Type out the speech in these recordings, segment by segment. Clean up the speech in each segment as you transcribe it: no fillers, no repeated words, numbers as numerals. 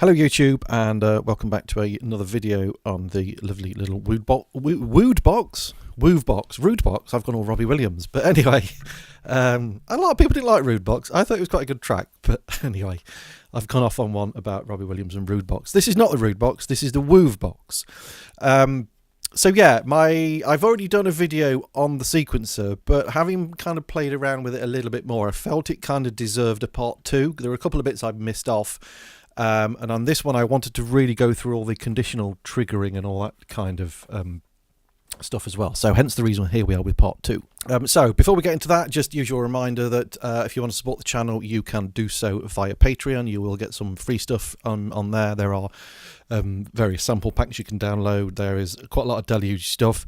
Hello YouTube, and welcome back to another video on the lovely little Woovebox. I've gone all Robbie Williams, but anyway, a lot of people didn't like Woovebox. I thought it was quite a good track, but anyway, I've gone off on one about Robbie Williams and Woovebox. This is not the Woovebox, this is the Woovebox. So yeah, I've already done a video on the sequencer, but having kind of played around with it a little bit more, I felt it kind of deserved a part two. There were a couple of bits I've missed off. And on this one, I wanted to really go through all the conditional triggering and all that kind of stuff as well. So hence the reason here we are with part two. So before we get into that, just usual reminder that if you want to support the channel, you can do so via Patreon. You will get some free stuff on there. There are various sample packs you can download. There is quite a lot of deluge stuff.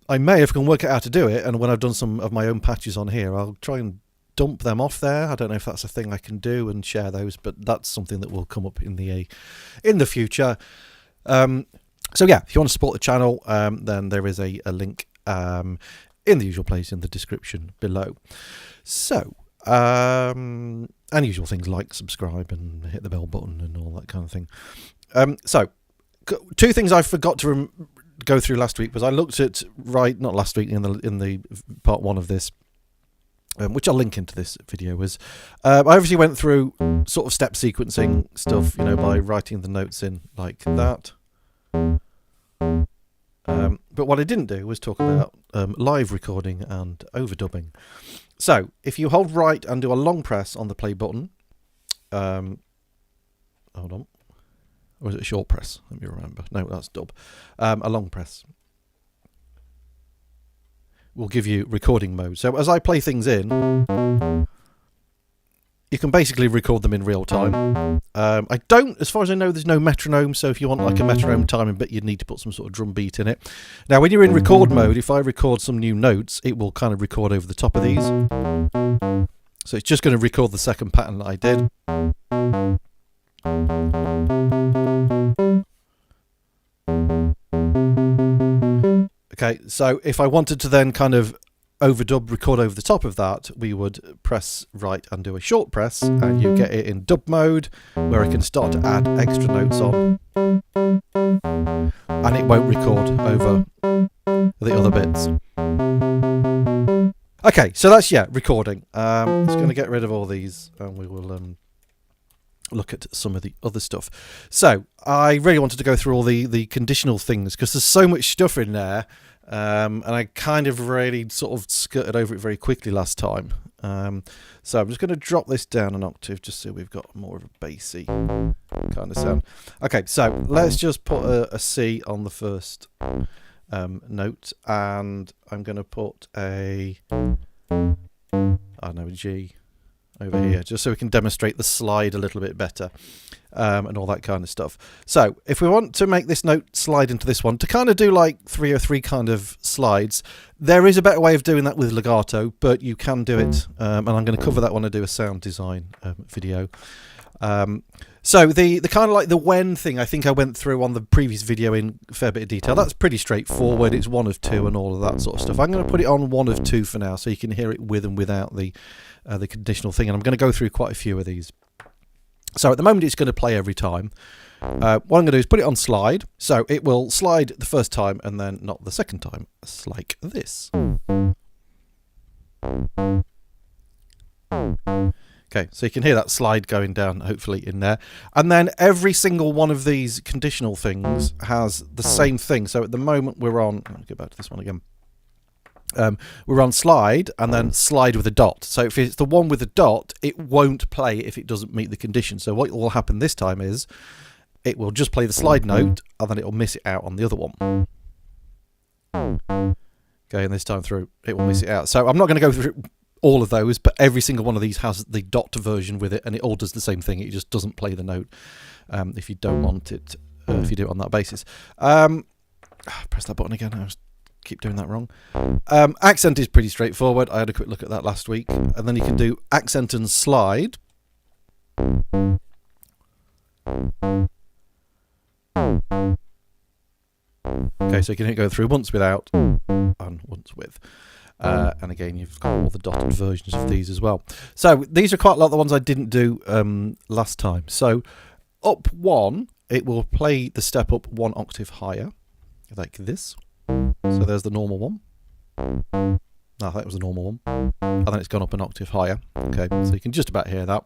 I may, if I can work out how to do it, and when I've done some of my own patches on here, I'll try and dump them off there. I don't know if that's a thing I can do and share those, but that's something that will come up in the future. So yeah, if you want to support the channel, then there is a link in the usual place in the description below. So unusual things like subscribe and hit the bell button and all that kind of thing. So two things I forgot to go through last week was I looked at not last week in the part one of this, which I'll link into this video, was I obviously went through sort of step sequencing stuff, by writing the notes in like that. But what I didn't do was talk about live recording and overdubbing. So if you hold right and do a long press on the play button, hold on, or is it a short press? Let me remember. No, that's dub. A long press will give you recording mode. So as I play things in, you can basically record them in real time. As far as I know, there's no metronome, so if you want like a metronome timing bit, you'd need to put some sort of drum beat in it. Now when you're in record mode, if I record some new notes, it will kind of record over the top of these. So it's just going to record the second pattern that I did. Okay, so if I wanted to then kind of overdub, record over the top of that, we would press right and do a short press, and you get it in dub mode, where I can start to add extra notes on, and it won't record over the other bits. Okay, so that's, recording. Just going to get rid of all these, and we will look at some of the other stuff. So I really wanted to go through all the conditional things, because there's so much stuff in there, and I kind of really sort of skirted over it very quickly last time. So I'm just going to drop this down an octave just so we've got more of a bassy kind of sound. Okay, so let's just put a C on the first note, and I'm going to put a G over here, just so we can demonstrate the slide a little bit better, and all that kind of stuff. So if we want to make this note slide into this one, to kind of do like 303 kind of slides, there is a better way of doing that with legato, but you can do it, and I'm going to cover that when I do a sound design video. So the kind of like the when thing, I think I went through on the previous video in a fair bit of detail. That's pretty straightforward. It's 1 of 2 and all of that sort of stuff. I'm going to put it on 1 of 2 for now, so you can hear it with and without the conditional thing, and I'm going to go through quite a few of these. So at the moment it's going to play every time. What I'm going to do is put it on slide, so it will slide the first time and then not the second time. It's like this. Okay, so you can hear that slide going down, hopefully, in there. And then every single one of these conditional things has the same thing. So at the moment we're on, let me go back to this one again. We're on slide and then slide with a dot. So if it's the one with a dot, it won't play if it doesn't meet the condition. So what will happen this time is it will just play the slide note, and then it will miss it out on the other one. Okay, and this time through it will miss it out. So I'm not going to go through all of those, but every single one of these has the dot version with it, and it all does the same thing. It just doesn't play the note if you don't want it, if you do it on that basis. Press that button again. I keep doing that wrong. Accent is pretty straightforward. I had a quick look at that last week, and then you can do accent and slide. Okay, so you can go through once without and once with. And again, you've got all the dotted versions of these as well. So these are quite a lot of the ones I didn't do last time. So up 1, it will play the step up 1 octave higher, like this. So there's the normal one. No, that was the normal one. And then it's gone up an octave higher. Okay, so you can just about hear that.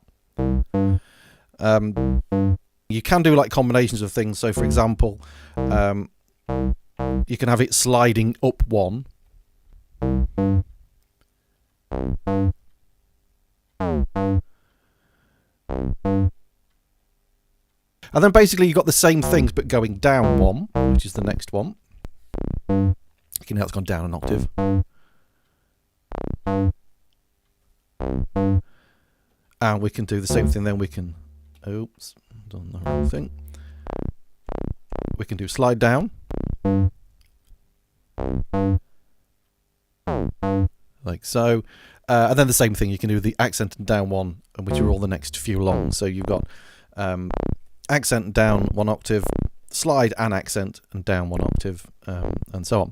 You can do like combinations of things. So for example, you can have it sliding up 1. And then basically you've got the same things but going down 1, which is the next one. You can hear it's gone down an octave. And we can do the same thing then. We can, oops, done the wrong thing. We can do slide down. Like so. And then the same thing, you can do the accent and down 1, which are all the next few along. So you've got accent down 1 octave, slide and accent and down 1 octave, and so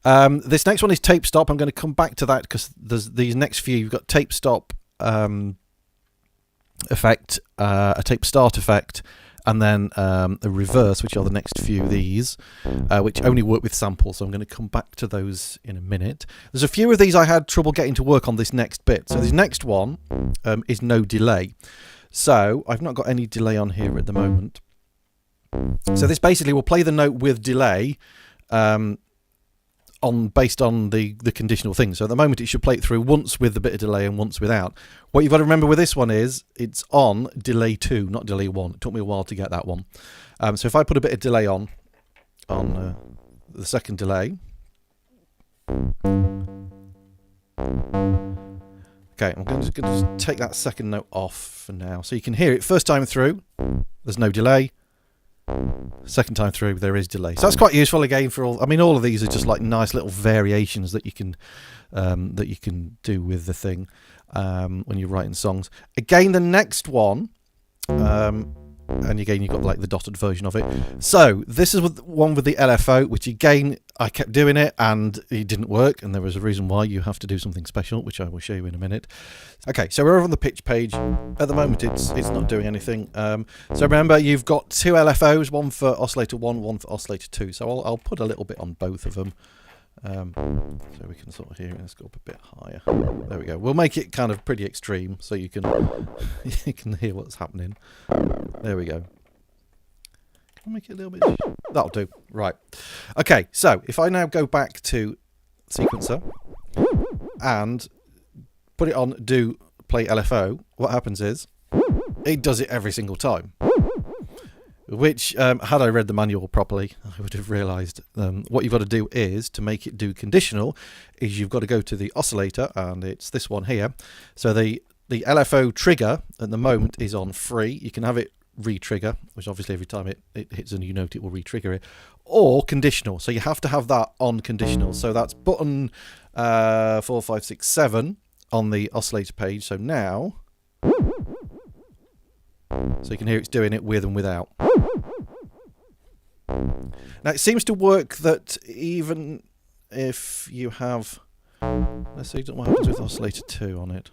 on. This next one is tape stop. I'm going to come back to that because there's these next few. You've got tape stop effect, a tape start effect, and then a reverse, which are the next few of these, which only work with samples. So I'm going to come back to those in a minute. There's a few of these I had trouble getting to work on this next bit. So this next one is no delay. So I've not got any delay on here at the moment. So this basically will play the note with delay based on the conditional thing. So at the moment it should play it through once with a bit of delay and once without. What you've got to remember with this one is it's on delay 2, not delay 1. It took me a while to get that one. So if I put a bit of delay on the second delay. Okay, I'm just going to take that second note off for now. So you can hear it first time through, there's no delay. Second time through, there is delay. So that's quite useful again for all. I mean, all of these are just like nice little variations that you can do with the thing when you're writing songs. Again, the next one, and again you've got like the dotted version of it. So this is one with the LFO, which again I kept doing it and it didn't work, and there was a reason why. You have to do something special, which I will show you in a minute. Okay, so we're over on the pitch page. At the moment it's not doing anything. So remember, you've got 2 LFOs, one for oscillator 1, one for oscillator 2. So I'll put a little bit on both of them. So we can sort of hear it. Let's go up a bit higher. There we go. We'll make it kind of pretty extreme so you can hear what's happening. There we go. I'll make it a little bit. That'll do. Right. Okay, so if I now go back to sequencer and put it on do play LFO, what happens is it does it every single time. Which, had I read the manual properly, I would have realised what you've got to do is, to make it do conditional, is you've got to go to the oscillator, and it's this one here. So the LFO trigger at the moment is on free. You can have it re-trigger, which obviously every time it hits a new note it will re-trigger it, or conditional. So you have to have that on conditional. So that's button 4, 5, 6, 7 on the oscillator page. So now, so you can hear it's doing it with and without. Now it seems to work that even if you have, let's see what happens with oscillator 2 on it.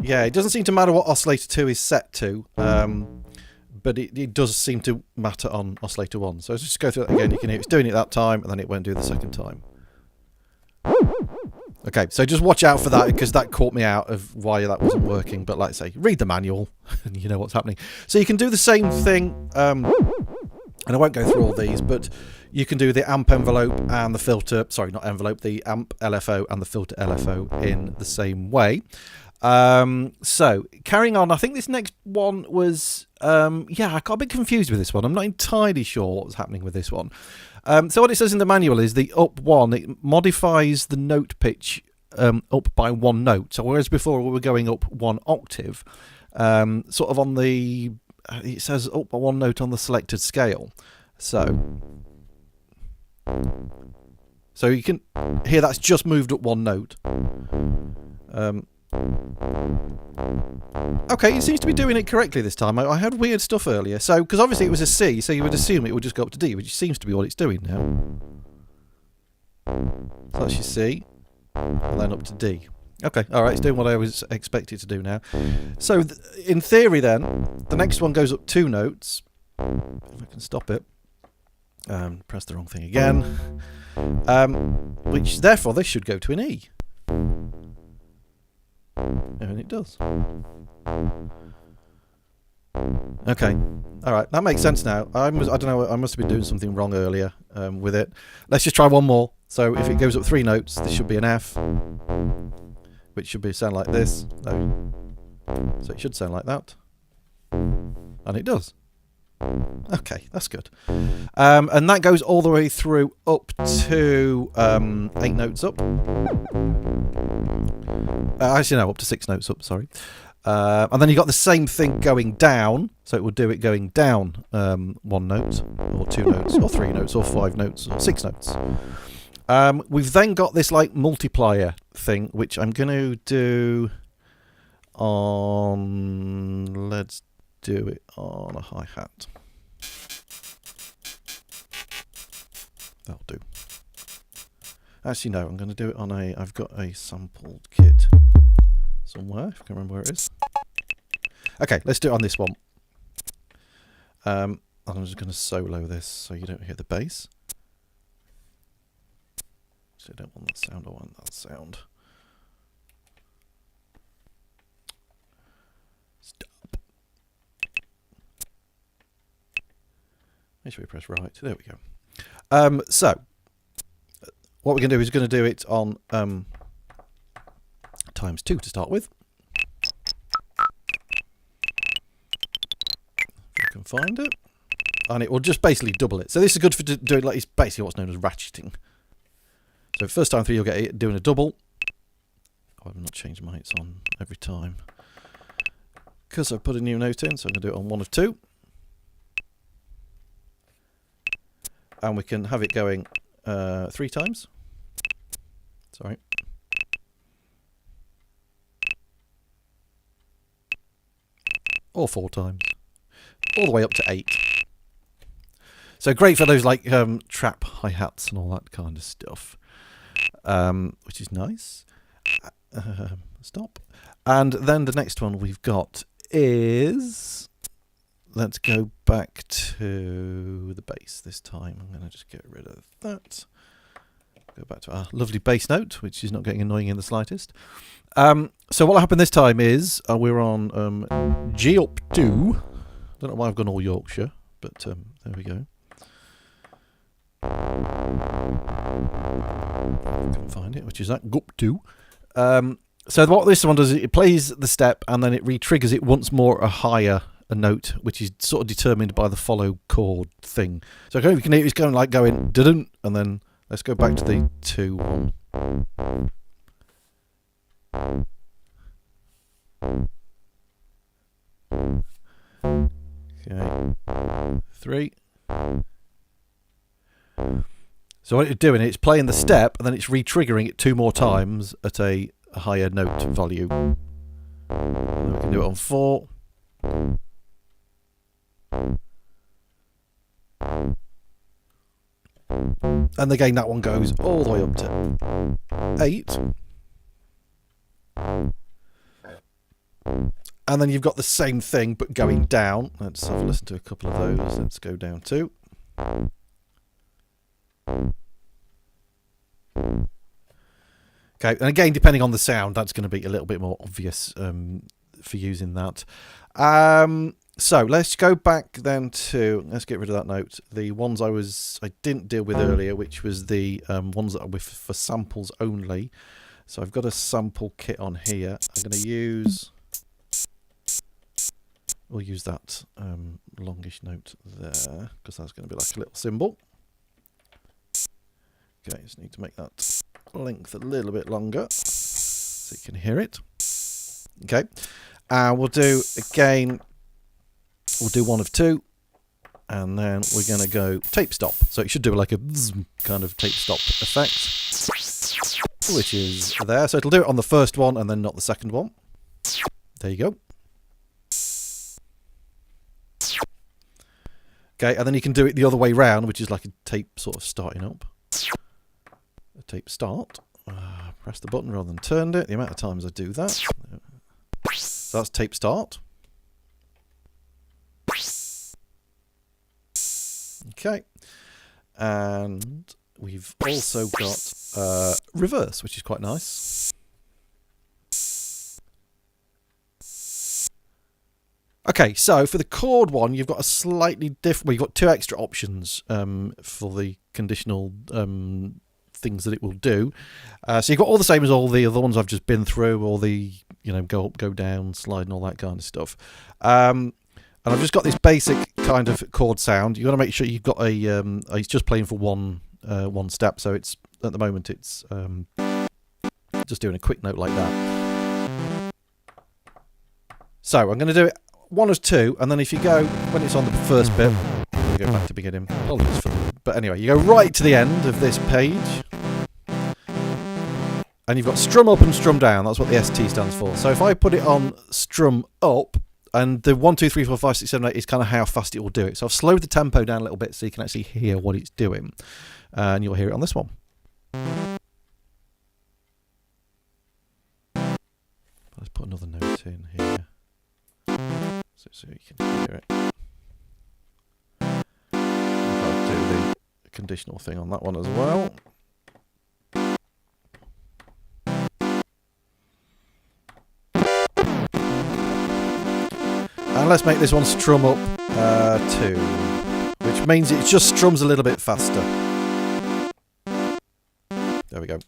Yeah, it doesn't seem to matter what oscillator 2 is set to, but it does seem to matter on oscillator 1. So let's just go through that again. You can hear it's doing it that time, and then it won't do the second time. Okay, so just watch out for that, because that caught me out of why that wasn't working. But like I say, read the manual and you know what's happening. So you can do the same thing, and I won't go through all these, but you can do the amp envelope and the filter, sorry, not envelope, the amp LFO and the filter LFO in the same way. So carrying on, I think this next one was, yeah, I got a bit confused with this one. I'm not entirely sure what was happening with this one. So what it says in the manual is the up 1, it modifies the note pitch up by 1 note. So whereas before we were going up 1 octave, sort of on the, it says up by 1 note on the selected scale. So you can hear that's just moved up 1 note. Okay, it seems to be doing it correctly this time. I had weird stuff earlier. So, because obviously it was a C, so you would assume it would just go up to D, which seems to be what it's doing now. So that's your C, and then up to D. Okay, all right, it's doing what I was expected to do now. So, in theory then, the next one goes up 2 notes. If I can stop it. Press the wrong thing again. Which, therefore, this should go to an E. And it does. Okay, all right, that makes sense now. I don't know, I must have been doing something wrong earlier with it. Let's just try one more. So if it goes up 3 notes, this should be an F, which should be sound like this. No. So it should sound like that. And it does. Okay, that's good. And that goes all the way through up to 8 notes up. Actually, no, up to 6 notes up, sorry. And then you've got the same thing going down. So it will do it going down 1 note, or 2 notes, or 3 notes, or 5 notes, or 6 notes. We've then got this like multiplier thing, which I'm going to do on, let's do it on a hi-hat. That'll do. Actually, no, I'm going to do it on a, I've got a sampled kit somewhere, if I can remember where it is. Okay, let's do it on this one. I'm just going to solo this so you don't hear the bass. So I don't want that sound, I want that sound. Stop. Make sure we press right. There we go. So, what we're going to do is we're going to do it on times 2 to start with. If you can find it. And it will just basically double it. So this is good for doing, like, it's basically what's known as ratcheting. So first time through you'll get it doing a double. Oh, I've not changed my it's on every time. Because I've put a new note in, so I'm going to do it on 1 of 2. And we can have it going 3 times. Sorry. Or 4 times. All the way up to 8. So great for those like trap hi-hats and all that kind of stuff. Which is nice. Stop. And then the next one we've got is... Let's go back to the bass this time. I'm going to just get rid of that. Go back to our lovely bass note, which is not getting annoying in the slightest. So what happened this time is we're on G up 2. Don't know why I've gone all Yorkshire, but there we go. I can find it, which is that gup 2. So what this one does is it plays the step and then it re-triggers it once more a higher a note, which is sort of determined by the follow chord thing. So you can hear it's going like going dun, and then let's go back to the 2 1. Okay, 3. So what it's doing, it's playing the step and then it's re-triggering it 2 more times at a higher note value. And we can do it on 4. And again, that one goes all the way up to 8. And then you've got the same thing, but going down. Let's have a listen to a couple of those. Let's go down 2. Okay, and again, depending on the sound, that's going to be a little bit more obvious for using that. So let's go back then to, let's get rid of that note, the ones I didn't deal with earlier, which was the ones that are for samples only. So I've got a sample kit on here. I'm going to use, we'll use that longish note there, because that's going to be like a little symbol. Okay, just need to make that length a little bit longer so you can hear it. Okay, we'll do again, we'll do 1 of 2, and then we're going to go tape stop. So it should do like a kind of tape stop effect, which is there. So it'll do it on the first one and then not the second one. There you go. Okay, and then you can do it the other way round, which is like a tape sort of starting up. A tape start. Press the button rather than turned it. The amount of times I do that. So that's tape start. Okay. And we've also got reverse, which is quite nice. Okay, so for the chord one, you've got a slightly different... Well, you've got 2 extra options for the conditional things that it will do. So you've got all the same as all the other ones I've just been through, all the, you know, go up, go down, slide and all that kind of stuff. And I've just got this basic kind of chord sound. You've got to make sure you've got a... it's just playing for one step, so it's at the moment it's just doing a quick note like that. So I'm going to do it 1 as 2, and then if you go, when it's on the first bit, we go back to beginning. But anyway, you go right to the end of this page, and you've got strum up and strum down. That's what the ST stands for. So if I put it on strum up, and the 1, 2, 3, 4, 5, 6, 7, 8 is kind of how fast it will do it. So I've slowed the tempo down a little bit so you can actually hear what it's doing, and you'll hear it on this one. Let's put another note in here. So you can hear it. I'll do the conditional thing on that one as well. And let's make this one strum up 2, which means it just strums a little bit faster. There we go.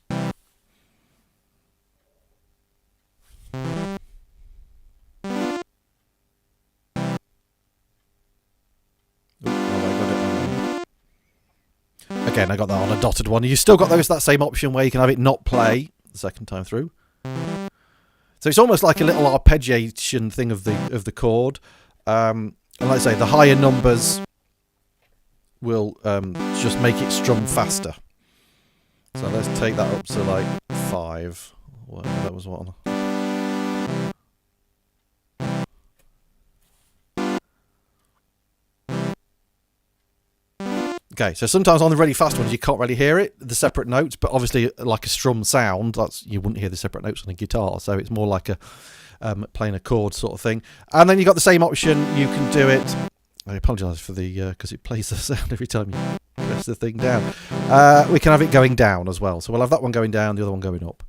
Again, I got that on a dotted one. You still got that same option where you can have it not play the second time through. So it's almost like a little arpeggiation thing of the chord. And like I say, the higher numbers will just make it strum faster. So let's take that up to like 5. Whatever that was one. Okay, so sometimes on the really fast ones you can't really hear it, the separate notes, but obviously like a strum sound, you wouldn't hear the separate notes on a guitar, so it's more like a playing a chord sort of thing. And then you've got the same option, you can do it, I apologise for the, because it plays the sound every time you press the thing down. We can have it going down as well, so we'll have that one going down, the other one going up.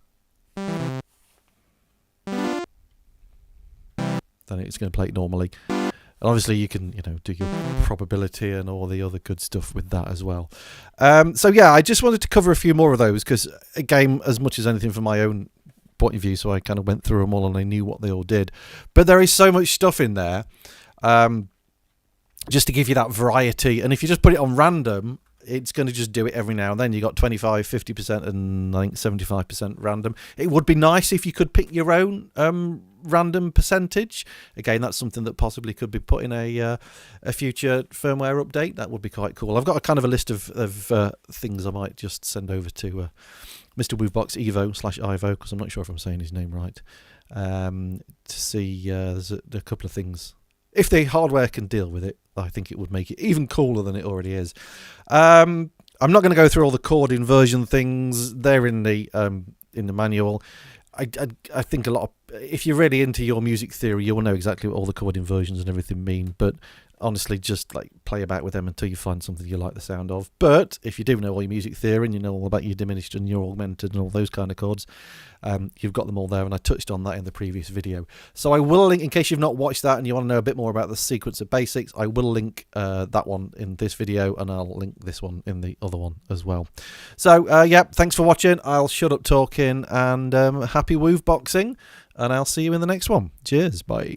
Then it's going to play it normally. And obviously you can, do your probability and all the other good stuff with that as well. So yeah, I just wanted to cover a few more of those because, again, as much as anything from my own point of view, so I kind of went through them all and I knew what they all did. But there is so much stuff in there, just to give you that variety. And if you just put it on random, it's going to just do it every now and then. You got 25, 50%, and I think 75% random. It would be nice if you could pick your own random percentage. Again, that's something that possibly could be put in a future firmware update. That would be quite cool. I've got a kind of a list of things I might just send over to Mr. Woovebox Evo/Ivo, because I'm not sure if I'm saying his name right, to see. There's a couple of things. If the hardware can deal with it, I think it would make it even cooler than it already is. I'm not going to go through all the chord inversion things. They're in the manual. I think a lot of, if you're really into your music theory, you will know exactly what all the chord inversions and everything mean. But honestly, just like play about with them until you find something you like the sound of. But if you do know all your music theory and you know all about your diminished and your augmented and all those kind of chords, you've got them all there, and I touched on that in the previous video. So I will link, in case you've not watched that and you want to know a bit more about the sequence of basics, I will link that one in this video, and I'll link this one in the other one as well. So yeah, thanks for watching. I'll shut up talking, and happy Wooveboxing, and I'll see you in the next one. Cheers, bye.